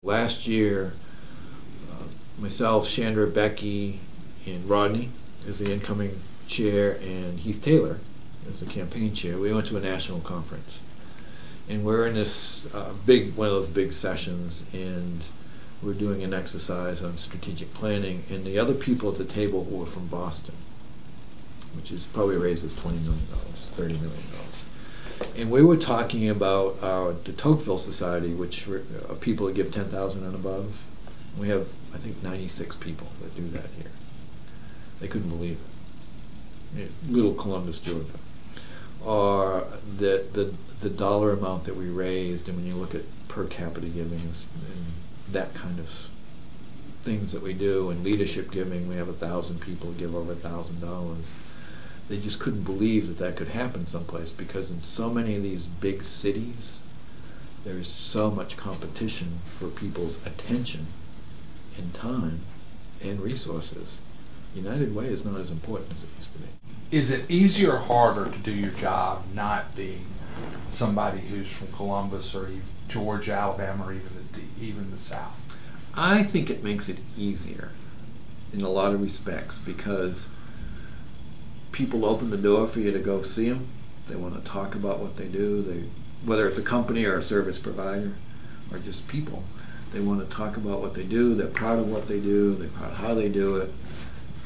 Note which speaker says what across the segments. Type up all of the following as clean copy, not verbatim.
Speaker 1: Last year, myself, Chandra, Becky, and Rodney as the incoming chair, and Heath Taylor as the campaign chair, we went to a national conference. And we're in this one of those big sessions, and we're doing an exercise on strategic planning, and the other people at the table were from Boston, which is probably raises $20 million, $30 million. And we were talking about the Tocqueville Society, which are people that give $10,000 and above. We have, I think, 96 people that do that here. They couldn't believe it. Little Columbus, Georgia. Or the dollar amount that we raised, and when you look at per capita givings and that kind of things that we do, and leadership giving, we have 1,000 people give over $1,000. They just couldn't believe that that could happen someplace, because in so many of these big cities, there's so much competition for people's attention and time and resources. United Way is not as important as it used to be.
Speaker 2: Is it easier or harder to do your job not being somebody who's from Columbus or Georgia, Alabama, or even the South?
Speaker 1: I think it makes it easier in a lot of respects, because people open the door for you to go see them. They want to talk about what they do. Whether it's a company or a service provider or just people, they want to talk about what they do. They're proud of what they do. They're proud of how they do it.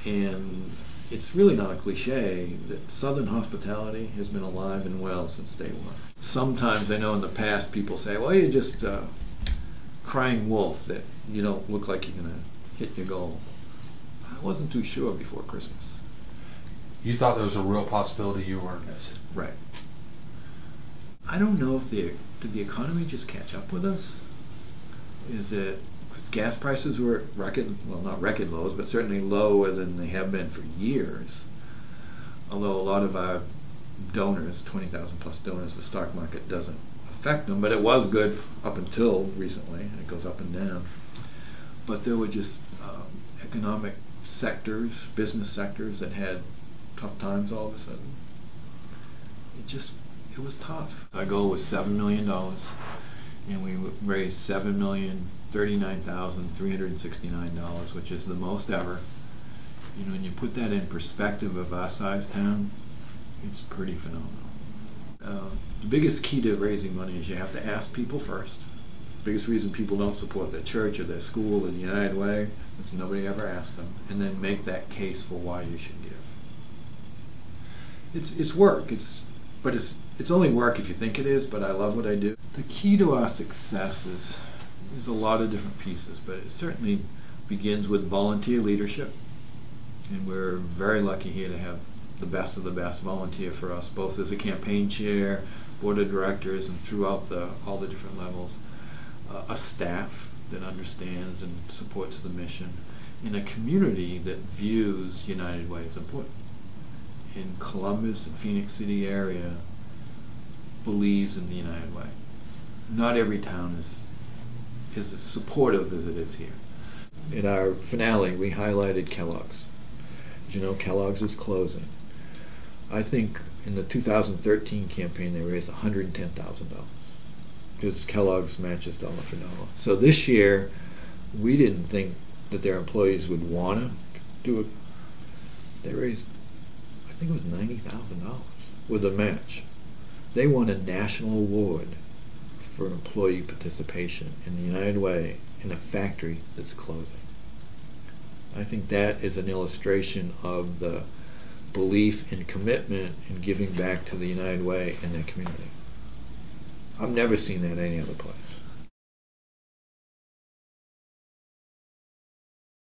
Speaker 1: And it's really not a cliche that Southern hospitality has been alive and well since day one. Sometimes I know in the past people say, well, you're just a crying wolf, that you don't look like you're going to hit your goal. I wasn't too sure before Christmas.
Speaker 2: You thought there was a real possibility you weren't missing.
Speaker 1: Right. I don't know if did the economy just catch up with us? Is it because gas prices were not record lows, but certainly lower than they have been for years. Although a lot of our donors, 20,000 plus donors, the stock market doesn't affect them, but it was good up until recently. It goes up and down. But there were just economic sectors, business sectors that had tough times all of a sudden. It was tough. Our goal was $7 million, and we raised $7,039,369, which is the most ever. You know, when you put that in perspective of our size town, it's pretty phenomenal. The biggest key to raising money is you have to ask people first. The biggest reason people don't support their church or their school or the United Way is nobody ever asked them, and then make that case for why you should give. It's work. It's only work if you think it is, but I love what I do. The key to our success is there's a lot of different pieces, but it certainly begins with volunteer leadership, and we're very lucky here to have the best of the best volunteer for us, both as a campaign chair, board of directors, and throughout all the different levels. A staff that understands and supports the mission, in a community that views United Way as important. In Columbus and Phoenix City area believes in the United Way. Not every town is as supportive as it is here. In our finale, we highlighted Kellogg's. As you know, Kellogg's is closing. I think in the 2013 campaign they raised $110,000 because Kellogg's matches dollar for dollar. So this year, we didn't think that their employees would want to do it. They raised, I think it was $90,000 with a match. They won a national award for employee participation in the United Way in a factory that's closing. I think that is an illustration of the belief and commitment in giving back to the United Way and their community. I've never seen that any other place.